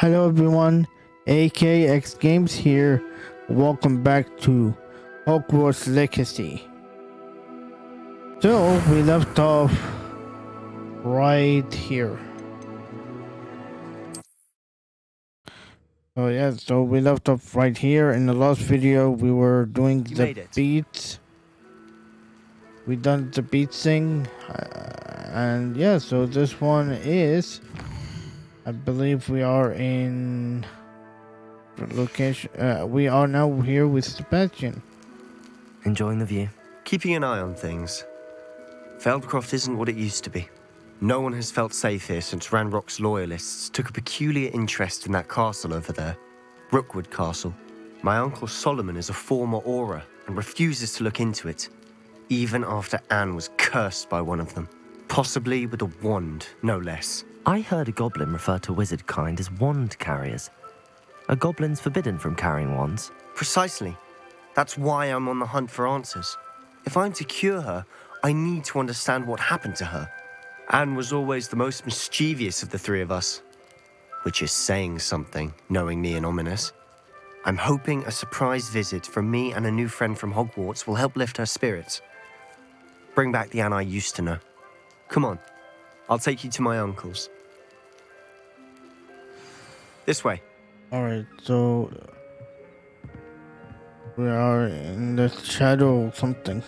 Hello everyone, AKX Games here. Welcome back to Hogwarts Legacy. So we left off right here. Oh yeah, so we left off right here. In the last video we were doing the beats. We done the beat thing, and yeah, so this one is, I believe we are in location. We are now here with Sebastian. Enjoying the view? Keeping an eye on things. Feldcroft isn't what it used to be. No one has felt safe here since Ranrock's loyalists took a peculiar interest in that castle over there. Rookwood Castle. My uncle Solomon is a former Auror and refuses to look into it, even after Anne was cursed by one of them. Possibly with a wand, no less. I heard a goblin refer to wizard kind as wand carriers. Are goblins forbidden from carrying wands? Precisely. That's why I'm on the hunt for answers. If I'm to cure her, I need to understand what happened to her. Anne was always the most mischievous of the three of us. Which is saying something, knowing me and Ominous. I'm hoping a surprise visit from me and a new friend from Hogwarts will help lift her spirits. Bring back the Anne I used to know. Come on, I'll take you to my uncle's. This way. Alright, so we are in the shadow of something.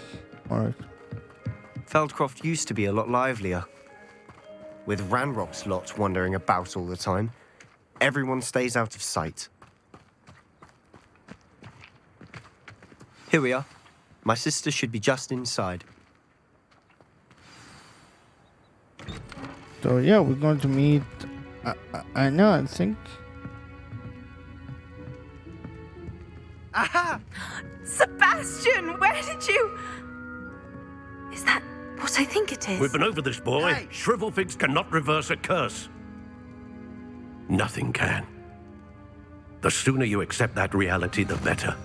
Alright. Feldcroft used to be a lot livelier. With Ranrock's lot wandering about all the time, everyone stays out of sight. Here we are. My sister should be just inside. So yeah, we're going to meet Anna, I think. Aha! Sebastian, where did you... Is that what I think it is? We've been over this, boy. Hey. Shrivelfigs cannot reverse a curse. Nothing can. The sooner you accept that reality, the better.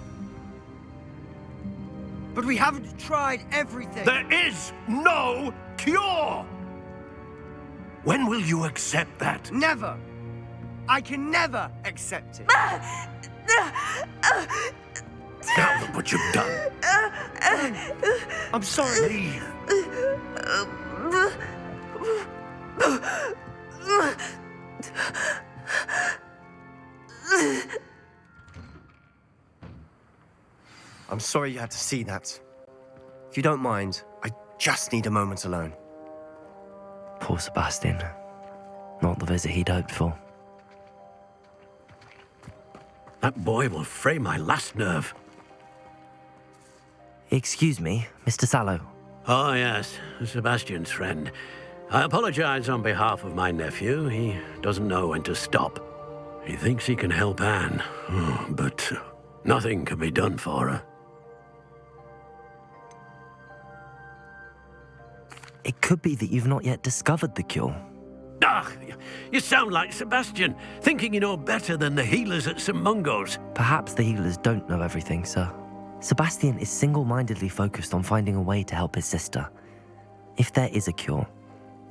But we haven't tried everything. There is no cure! When will you accept that? Never. I can never accept it. Now look what you've done. I'm sorry. Leave. I'm sorry you had to see that. If you don't mind, I just need a moment alone. Poor Sebastian. Not the visit he'd hoped for. That boy will fray my last nerve. Excuse me, Mr. Sallow. Oh, yes, Sebastian's friend. I apologize on behalf of my nephew. He doesn't know when to stop. He thinks he can help Anne, but nothing can be done for her. It could be that you've not yet discovered the cure. Ah, you sound like Sebastian, thinking you know better than the healers at St. Mungo's. Perhaps the healers don't know everything, sir. Sebastian is single-mindedly focused on finding a way to help his sister. If there is a cure,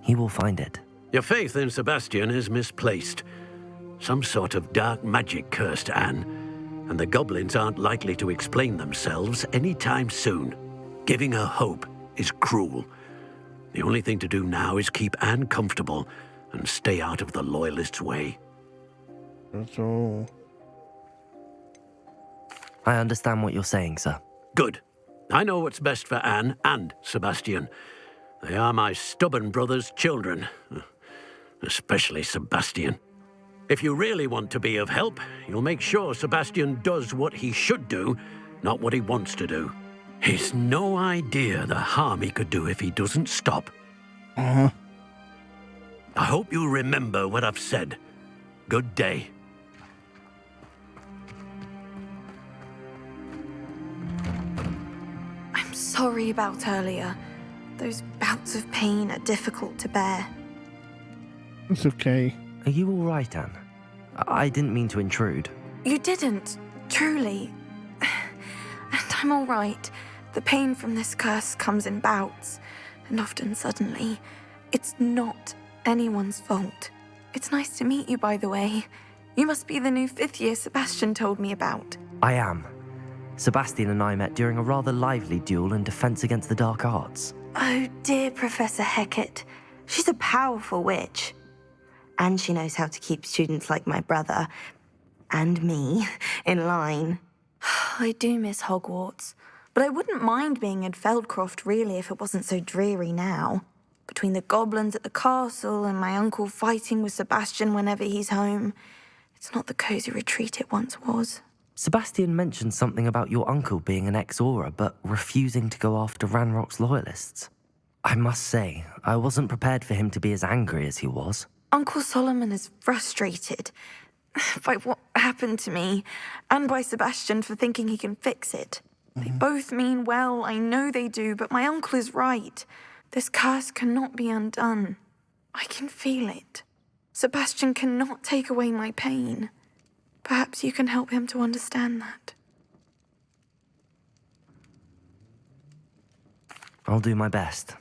he will find it. Your faith in Sebastian is misplaced. Some sort of dark magic cursed Anne, and the goblins aren't likely to explain themselves anytime soon. Giving her hope is cruel. The only thing to do now is keep Anne comfortable and stay out of the Loyalists' way. So I understand what you're saying, sir. Good. I know what's best for Anne and Sebastian. They are my stubborn brother's children. Especially Sebastian. If you really want to be of help, you'll make sure Sebastian does what he should do, not what he wants to do. He's no idea the harm he could do if he doesn't stop. Uh-huh. I hope you remember what I've said. Good day. I'm sorry about earlier. Those bouts of pain are difficult to bear. It's okay. Are you all right, Anne? I didn't mean to intrude. You didn't, truly. And I'm all right. The pain from this curse comes in bouts, and often suddenly. It's not anyone's fault. It's nice to meet you, by the way. You must be the new 5th year Sebastian told me about. I am. Sebastian and I met during a rather lively duel in Defense Against the Dark Arts. Oh dear, Professor Hecat. She's a powerful witch. And she knows how to keep students like my brother, and me, in line. I do miss Hogwarts, but I wouldn't mind being in Feldcroft really if it wasn't so dreary now. Between the goblins at the castle and my uncle fighting with Sebastian whenever he's home, it's not the cosy retreat it once was. Sebastian mentioned something about your uncle being an ex-Auror, but refusing to go after Ranrock's loyalists. I must say, I wasn't prepared for him to be as angry as he was. Uncle Solomon is frustrated by what happened to me, and by Sebastian for thinking he can fix it. They both mean well, I know they do, but my uncle is right. This curse cannot be undone. I can feel it. Sebastian cannot take away my pain. Perhaps you can help him to understand that. I'll do my best.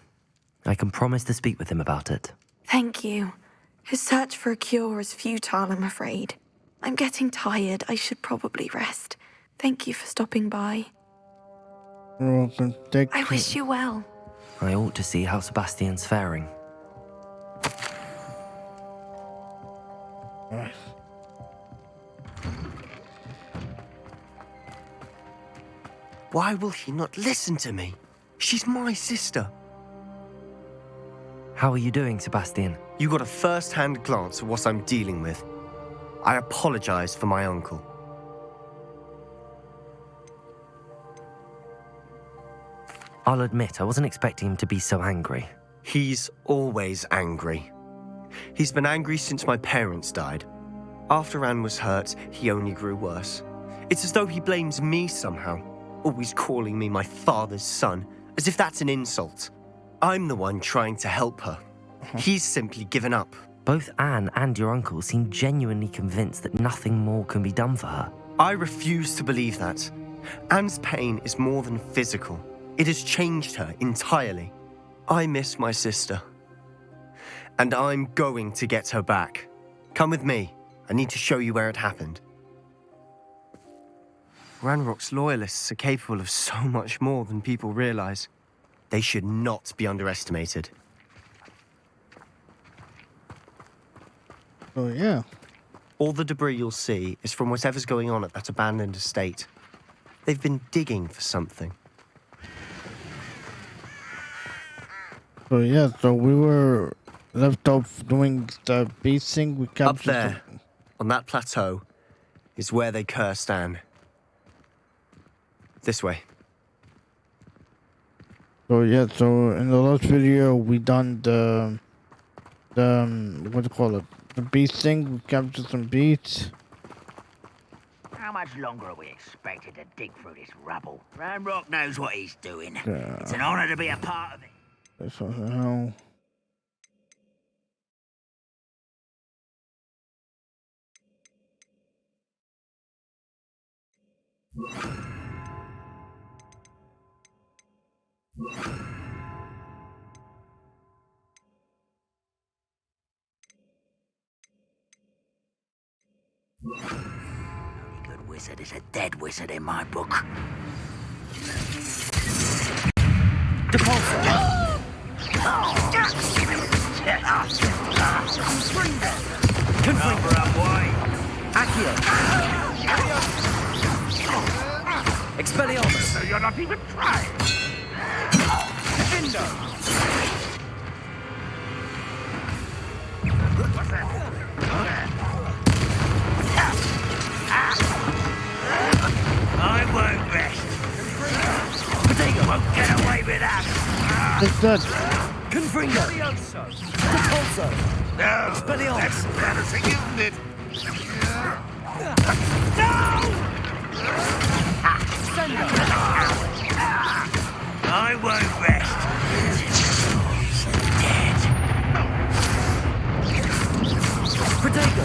I can promise to speak with him about it. Thank you. His search for a cure is futile, I'm afraid. I'm getting tired. I should probably rest. Thank you for stopping by. I wish you well. I ought to see how Sebastian's faring. Why will he not listen to me? She's my sister. How are you doing, Sebastian? You got a first-hand glance at what I'm dealing with. I apologize for my uncle. I'll admit, I wasn't expecting him to be so angry. He's always angry. He's been angry since my parents died. After Anne was hurt, he only grew worse. It's as though he blames me somehow, always calling me my father's son, as if that's an insult. I'm the one trying to help her. He's simply given up. Both Anne and your uncle seem genuinely convinced that nothing more can be done for her. I refuse to believe that. Anne's pain is more than physical. It has changed her entirely. I miss my sister. And I'm going to get her back. Come with me. I need to show you where it happened. Ranrock's loyalists are capable of so much more than people realize. They should not be underestimated. Oh, yeah. All the debris you'll see is from whatever's going on at that abandoned estate. They've been digging for something. So, yeah, so we were left off doing the beasting. We Up there, on that plateau, is where they cursed Anne. This way. So, yeah, so in the last video, we done the what do you call it? The beasting. We captured some beats. How much longer are we expected to dig through this rubble? Ranrock knows what he's doing. It's an honor to be a part of it. That's what the hell. Only good wizard is a dead wizard in my book. Cover up, boy. Accio! Expelliarmus! So you're not even trying. Defendo! What's that? I won't rest. Potato won't get away with that. It's good. Confringo! Depulso! No, Expelliarmus! that's embarrassing, isn't it? I won't rest. Protego!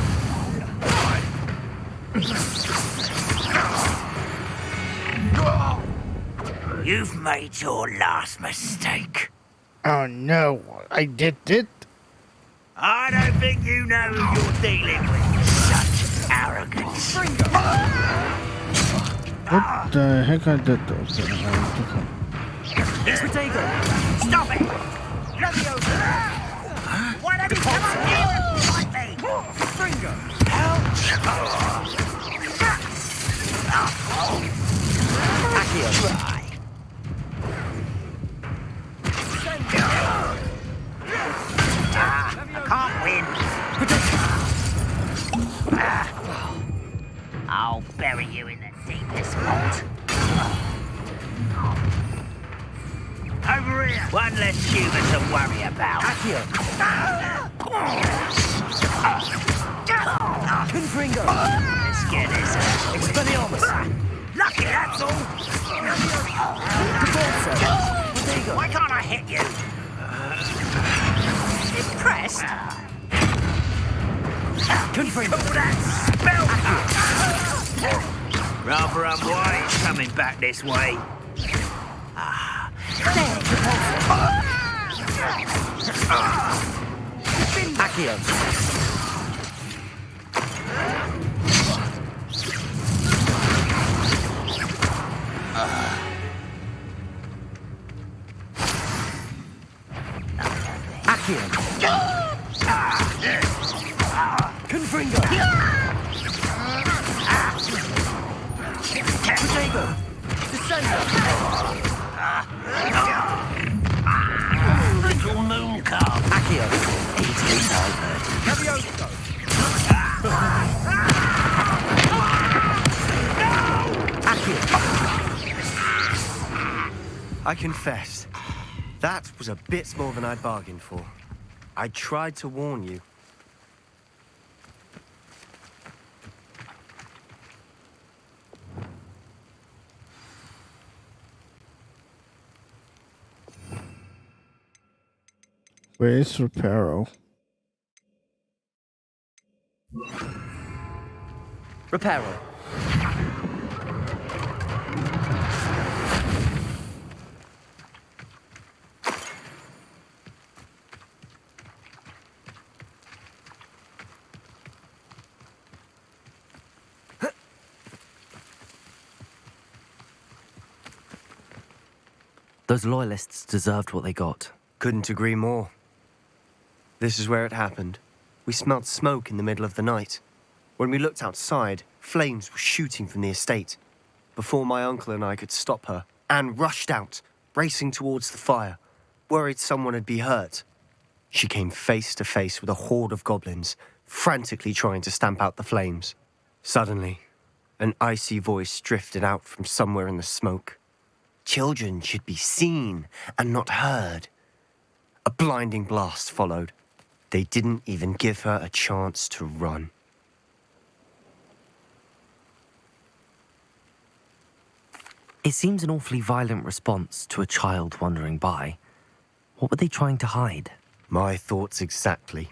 You've made your last mistake. Oh no, I did it. I don't think you know who you're dealing with. Such the heck I did those? It's Protego! Stop it! Leviosa! Why don't you come up here and fight me? Finger! Help! Accio! I can't win. I'll bury you in the deepest vault. Over here! One less human to worry about. Accio! Confringo! Let's get this. Expelliarmus! Lucky, that's all! Why can't I hit you? Impressed? Confringo! Call that spell! Rather unwise coming back this way. Accio. Accio. Confringo. Protego. Descendo. Little moon calf. Accio. It's Cavioso. Accio. I confess, that was a bit more than I'd bargained for. I tried to warn you. Where's Reparo? Reparo. Those loyalists deserved what they got. Couldn't agree more. This is where it happened. We smelled smoke in the middle of the night. When we looked outside, flames were shooting from the estate. Before my uncle and I could stop her, Anne rushed out, racing towards the fire, worried someone had been hurt. She came face to face with a horde of goblins, frantically trying to stamp out the flames. Suddenly, an icy voice drifted out from somewhere in the smoke. Children should be seen and not heard. A blinding blast followed. They didn't even give her a chance to run. It seems an awfully violent response to a child wandering by. What were they trying to hide? My thoughts exactly.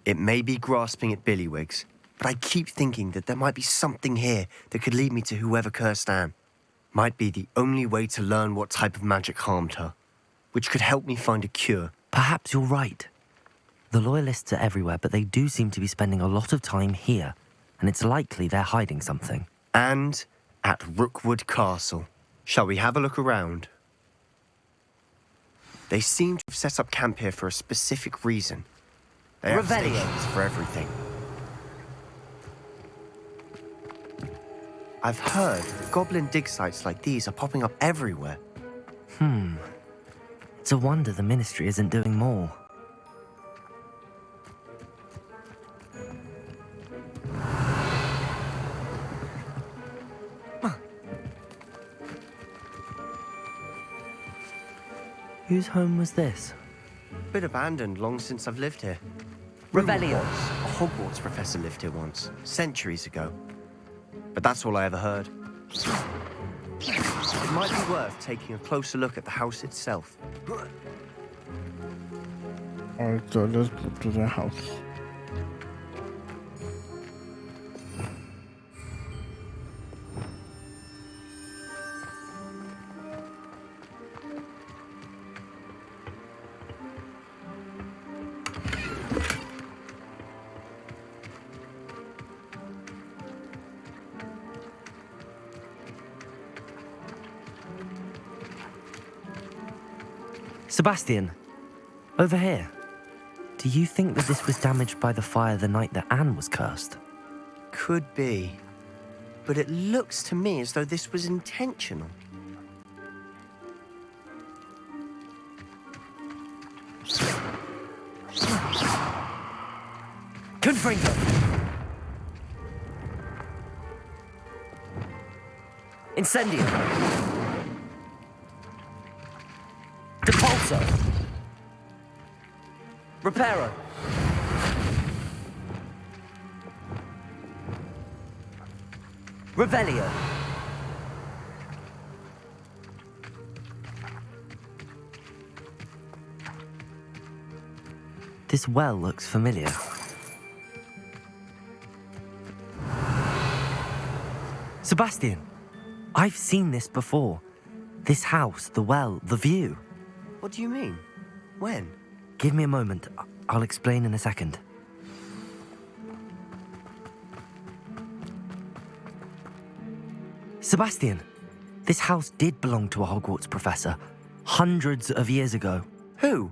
It may be grasping at Billywigs, but I keep thinking that there might be something here that could lead me to whoever cursed Anne. Might be the only way to learn what type of magic harmed her, which could help me find a cure. Perhaps you're right. The loyalists are everywhere, but they do seem to be spending a lot of time here, and it's likely they're hiding something. And at Rookwood Castle. Shall we have a look around? They seem to have set up camp here for a specific reason. They have stations for everything. I've heard goblin dig sites like these are popping up everywhere. It's a wonder the Ministry isn't doing more. Whose home was this? Bit abandoned long since I've lived here. Revelio. A Hogwarts professor lived here once, centuries ago. But that's all I ever heard. It might be worth taking a closer look at the house itself. Alright, so let's go to the house. Sebastian, over here. Do you think that this was damaged by the fire the night that Anne was cursed? Could be. But it looks to me as though this was intentional. Confringo! Incendio! Depulso! Reparo! Revelio! This well looks familiar. Sebastian, I've seen this before. This house, the well, the view. What do you mean? When? Give me a moment. I'll explain in a second. Sebastian, this house did belong to a Hogwarts professor hundreds of years ago. Who?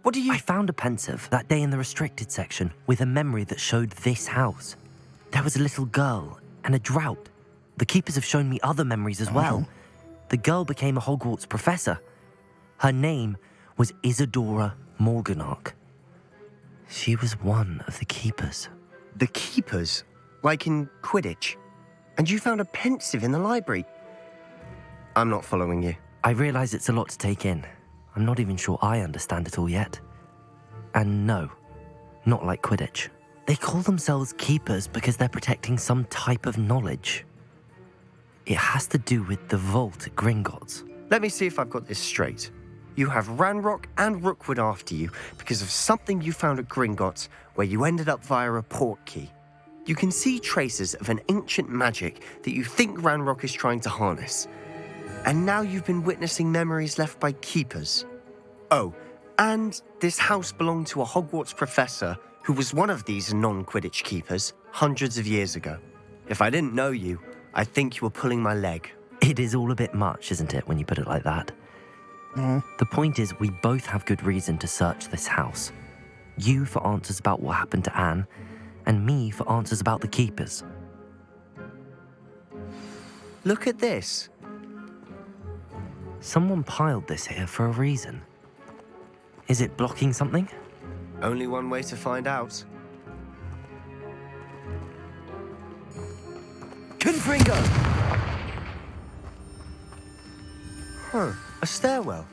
What do you... I found a pensive that day in the restricted section with a memory that showed this house. There was a little girl and a drought. The keepers have shown me other memories as well. The girl became a Hogwarts professor. Her name was Isadora Morganach. She was one of the keepers. The keepers? Like in Quidditch? And you found a pensive in the library? I'm not following you. I realize it's a lot to take in. I'm not even sure I understand it all yet. And no, not like Quidditch. They call themselves keepers because they're protecting some type of knowledge. It has to do with the vault at Gringotts. Let me see if I've got this straight. You have Ranrock and Rookwood after you because of something you found at Gringotts where you ended up via a portkey. You can see traces of an ancient magic that you think Ranrock is trying to harness. And now you've been witnessing memories left by keepers. Oh, and this house belonged to a Hogwarts professor who was one of these non-Quidditch keepers hundreds of years ago. If I didn't know you, I'd think you were pulling my leg. It is all a bit much, isn't it, when you put it like that? The point is, we both have good reason to search this house. You for answers about what happened to Anne, and me for answers about the keepers. Look at this. Someone piled this here for a reason. Is it blocking something? Only one way to find out. Confringo! Huh, a stairwell.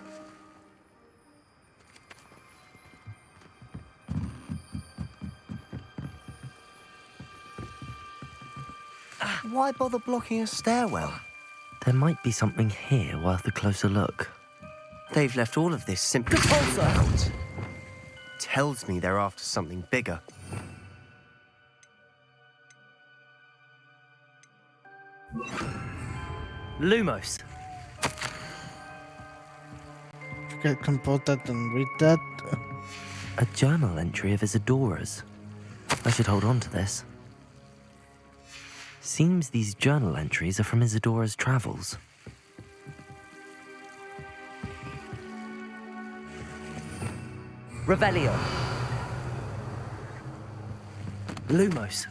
Why bother blocking a stairwell? There might be something here worth a closer look. They've left all of this simply out. Tells me they're after something bigger. Lumos. Okay, compose that and read that. A journal entry of Isadora's. I should hold on to this. Seems these journal entries are from Isadora's travels. Revelio. Lumos.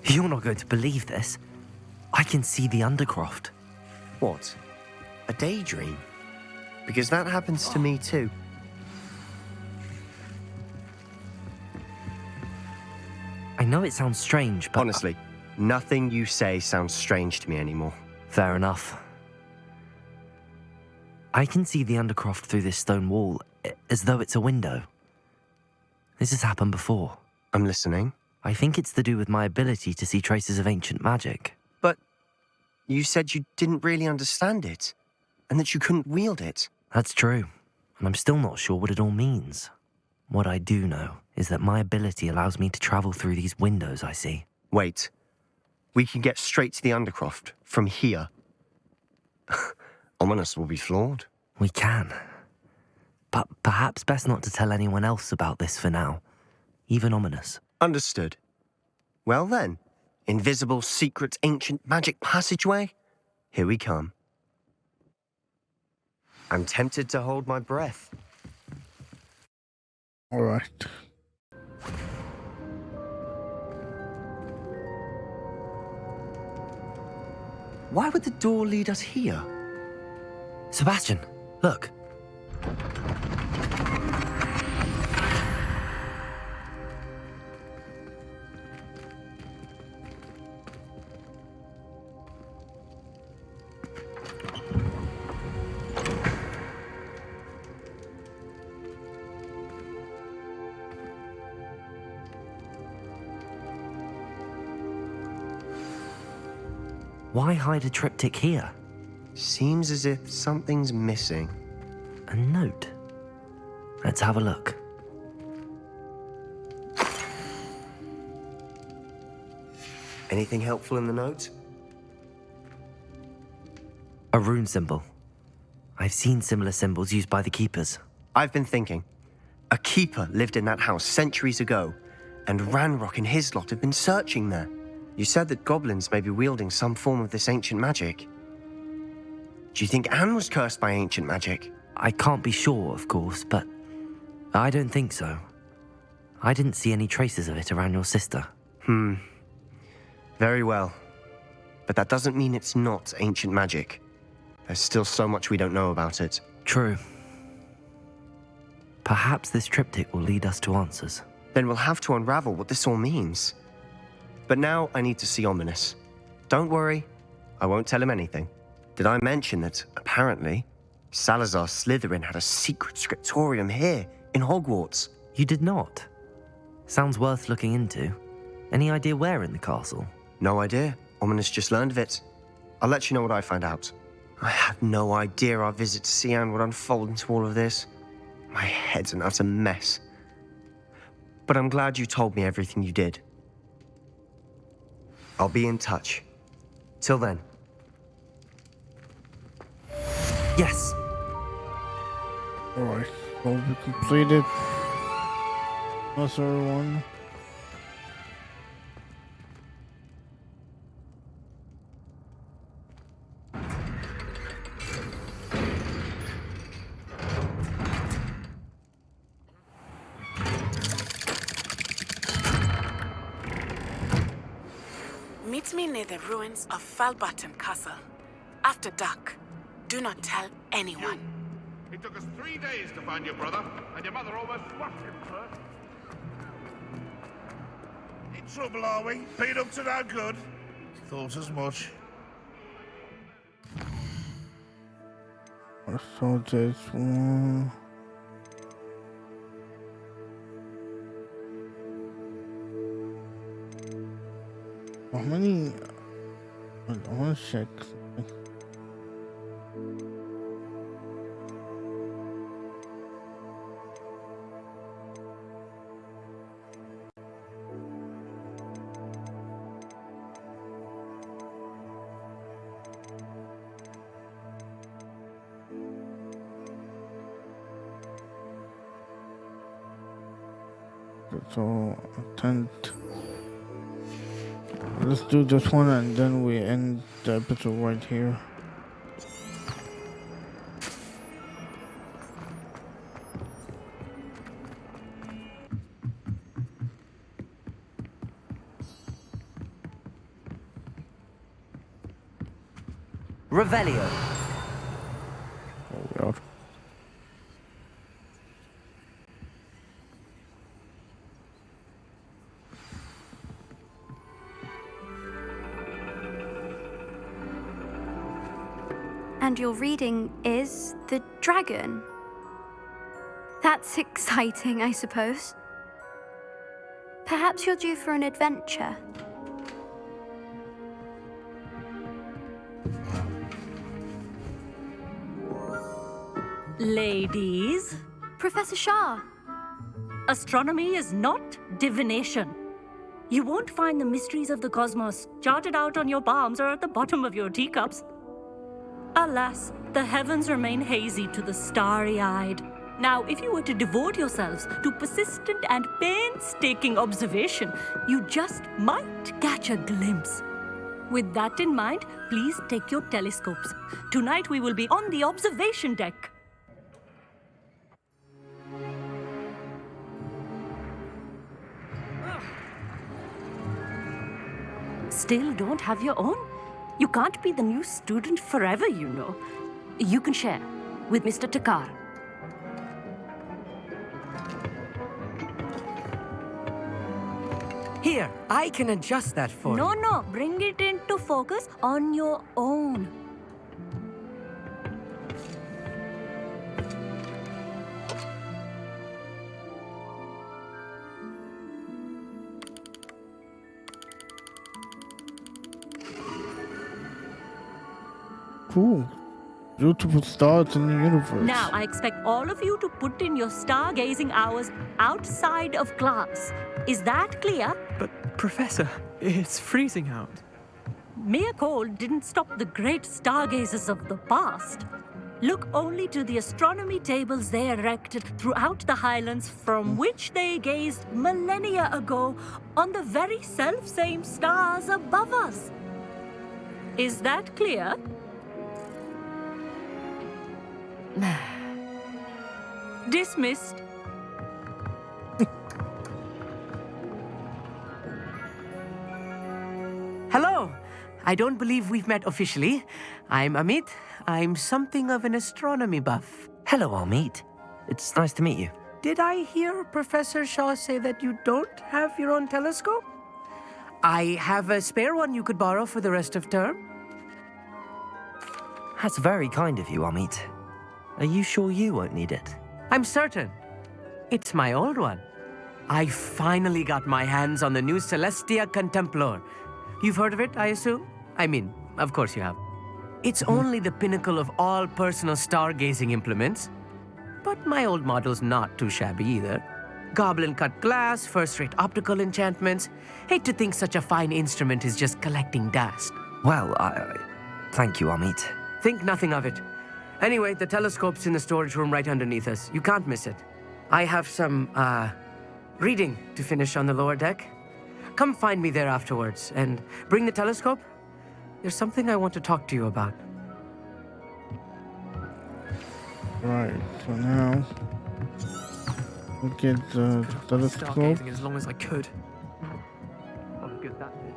You're not going to believe this. I can see the Undercroft. What? A daydream? Because that happens to me too. I know it sounds strange, but... Honestly, nothing you say sounds strange to me anymore. Fair enough. I can see the Undercroft through this stone wall, as though it's a window. This has happened before. I'm listening. I think it's to do with my ability to see traces of ancient magic. But you said you didn't really understand it, and that you couldn't wield it. That's true, and I'm still not sure what it all means. What I do know is that my ability allows me to travel through these windows I see. Wait. We can get straight to the Undercroft from here. Ominous will be floored. We can. But perhaps best not to tell anyone else about this for now. Even Ominous. Understood. Well then, Invisible, secret, ancient magic passageway? Here we come. I'm tempted to hold my breath. All right. Why would the door lead us here? Sebastian, look. Why hide a triptych here? Seems as if something's missing. A note. Let's have a look. Anything helpful in the note? A rune symbol. I've seen similar symbols used by the keepers. I've been thinking. A keeper lived in that house centuries ago, and Ranrock and his lot have been searching there. You said that goblins may be wielding some form of this ancient magic. Do you think Anne was cursed by ancient magic? I can't be sure, of course, but I don't think so. I didn't see any traces of it around your sister. Very well. But that doesn't mean it's not ancient magic. There's still so much we don't know about it. True. Perhaps this triptych will lead us to answers. Then we'll have to unravel what this all means. But now I need to see Ominous. Don't worry, I won't tell him anything. Did I mention that, apparently, Salazar Slytherin had a secret scriptorium here in Hogwarts? You did not? Sounds worth looking into. Any idea where in the castle? No idea. Ominous just learned of it. I'll let you know what I find out. I had no idea our visit to Cian would unfold into all of this. My head's an utter mess. But I'm glad you told me everything you did. I'll be in touch. Till then. Yes. Alright, so we completed Muscle one. Meet me near the ruins of Falbaton Castle. After dark. Do not tell anyone. It took us 3 days to find your brother, and your mother almost swapped him first. In trouble, are we? Beat up to no good? Thought as much. So this one. How many? I want to check. So, attempt. Let's do this one and then we end the episode right here. Revelio. Oh, we are. And your reading is The Dragon. That's exciting, I suppose. Perhaps you're due for an adventure. Ladies, Professor Shah. astronomy is not divination. You won't find the mysteries of the cosmos charted out on your palms or at the bottom of your teacups. Alas, the heavens remain hazy to the starry-eyed. Now, if you were to devote yourselves to persistent and painstaking observation, you just might catch a glimpse. With that in mind, please take your telescopes. Tonight we will be on the observation deck. Still don't have your own? You can't be the new student forever, you know. You can share with Mr. Takar. Here, I can adjust that for you. No, bring it into focus on your own. Cool. Beautiful stars in the universe. Now, I expect all of you to put in your stargazing hours outside of class. Is that clear? But, Professor, it's freezing out. Mere cold didn't stop the great stargazers of the past. Look only to the astronomy tables they erected throughout the highlands from which they gazed millennia ago on the very self-same stars above us. Is that clear? Dismissed. Hello. I don't believe we've met officially. I'm Amit. I'm something of an astronomy buff. Hello, Amit. It's nice to meet you. Did I hear Professor Shaw say that you don't have your own telescope? I have a spare one you could borrow for the rest of term. That's very kind of you, Amit. Are you sure you won't need it? I'm certain. It's my old one. I finally got my hands on the new Celestia Contemplar. You've heard of it, I assume? I mean, of course you have. It's only the pinnacle of all personal stargazing implements. But my old model's not too shabby either. Goblin-cut glass, first-rate optical enchantments. Hate to think such a fine instrument is just collecting dust. Well, thank you, Amit. Think nothing of it. Anyway, the telescope's in the storage room right underneath us. You can't miss it. I have some, reading to finish on the lower deck. Come find me there afterwards, and bring the telescope. There's something I want to talk to you about. Right, so now we'll get the telescope. Stargazing as long as I could. Oh, good that is.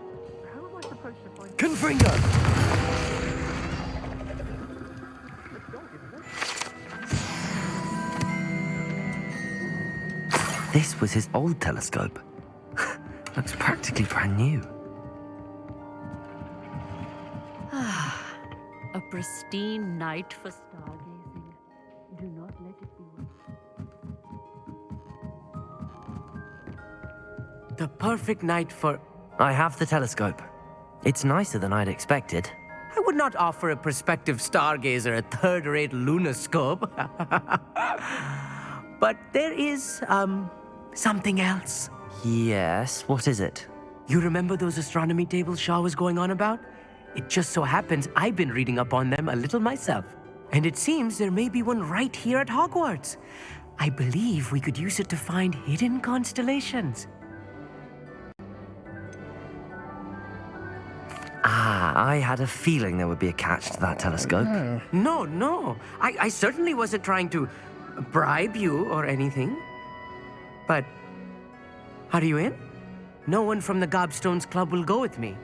How am I supposed to find... Confringo! This was his old telescope. Looks practically brand new. A pristine night for stargazing. Do not let it be. The perfect night for... I have the telescope. It's nicer than I'd expected. I would not offer a prospective stargazer a third-rate lunoscope. But there is, something else. Yes, what is it? You remember those astronomy tables Shaw was going on about? It just so happens I've been reading up on them a little myself. And it seems there may be one right here at Hogwarts. I believe we could use it to find hidden constellations. I had a feeling there would be a catch to that telescope. No. I certainly wasn't trying to bribe you or anything. But, are you in? No one from the Gobstones Club will go with me.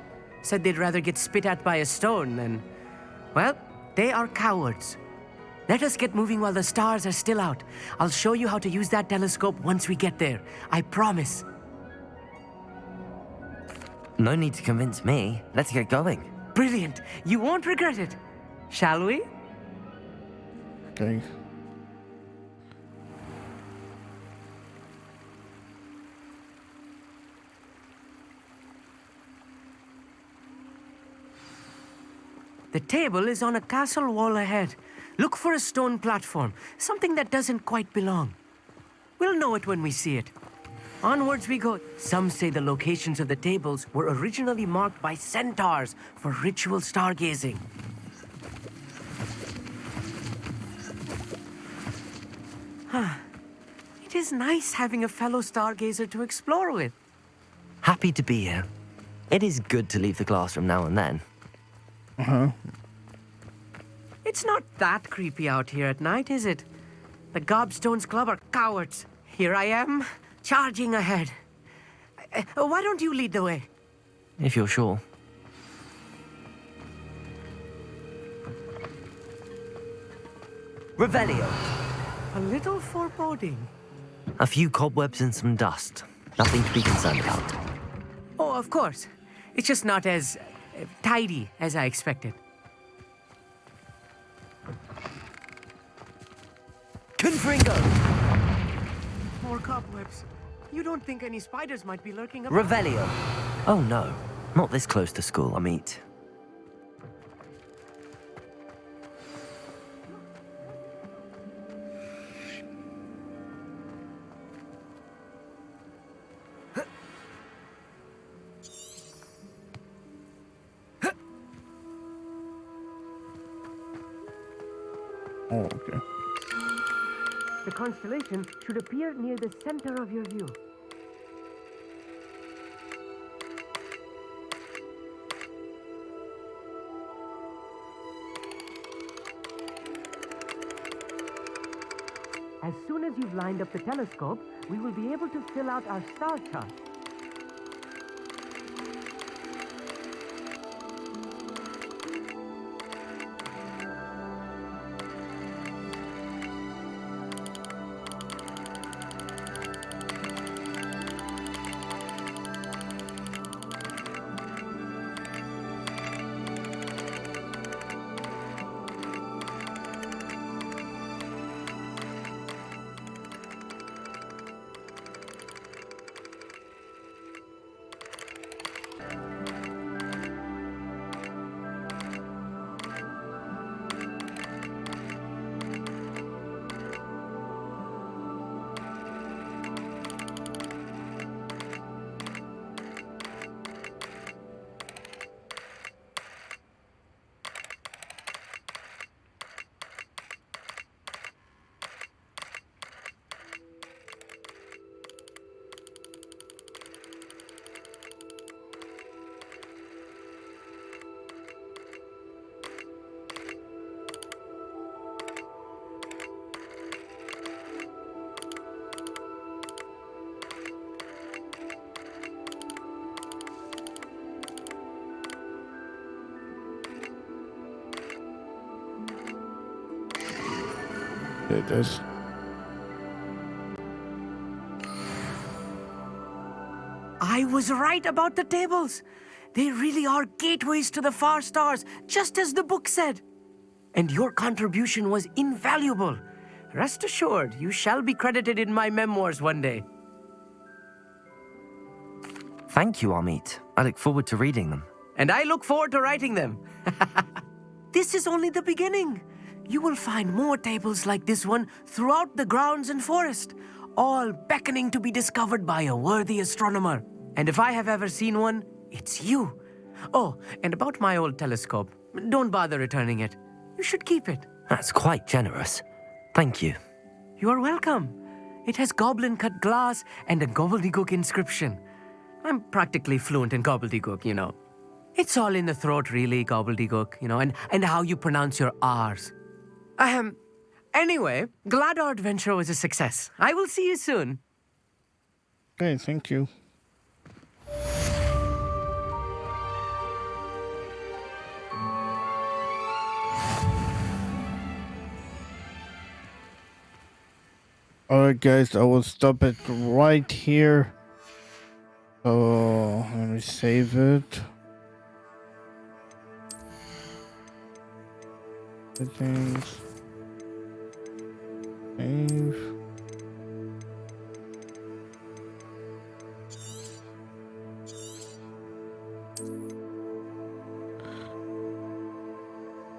Said they'd rather get spit at by a stone than... Well, they are cowards. Let us get moving while the stars are still out. I'll show you how to use that telescope once we get there. I promise. No need to convince me. Let's get going. Brilliant. You won't regret it. Shall we? Okay. The table is on a castle wall ahead. Look for a stone platform, something that doesn't quite belong. We'll know it when we see it. Onwards we go. Some say the locations of the tables were originally marked by centaurs for ritual stargazing. It is nice having a fellow stargazer to explore with. Happy to be here. It is good to leave the classroom now and then. It's not that creepy out here at night, is it? The Gobstones Club are cowards. Here I am, charging ahead. Why don't you lead the way? If you're sure. Revelio. A little foreboding. A few cobwebs and some dust. Nothing to be concerned about. Oh, of course. It's just not as tidy as I expected. Confringo! More cobwebs. You don't think any spiders might be lurking about? Revelio. Oh no, not this close to school, I meet. Oh, okay. The constellation should appear near the center of your view. As soon as you've lined up the telescope, we will be able to fill out our star chart. It is. I was right about the tables. They really are gateways to the far stars, just as the book said. And your contribution was invaluable. Rest assured, you shall be credited in my memoirs one day. Thank you, Amit. I look forward to reading them. And I look forward to writing them. This is only the beginning. You will find more tables like this one throughout the grounds and forest, all beckoning to be discovered by a worthy astronomer. And if I have ever seen one, it's you. Oh, and about my old telescope, don't bother returning it. You should keep it. That's quite generous. Thank you. You're welcome. It has goblin-cut glass and a gobbledygook inscription. I'm practically fluent in gobbledygook, you know. It's all in the throat, really, gobbledygook, you know, and how you pronounce your R's. Anyway, glad our adventure was a success. I will see you soon. Okay, thank you. Alright guys, I will stop it right here. So let me save it. Settings. Save.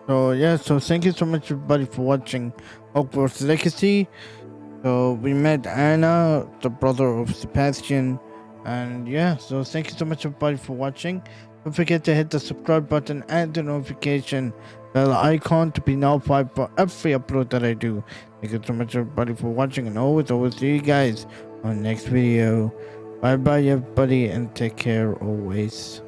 So yeah, so thank you so much everybody for watching Hogwarts Legacy. So we met Anna, the brother of Sebastian, and yeah, so thank you so much everybody for watching. Don't forget to hit the subscribe button and the notification bell icon to be notified for every upload that I do. Thank you so much everybody for watching, and always see you guys on the next video. Bye bye everybody, and take care always.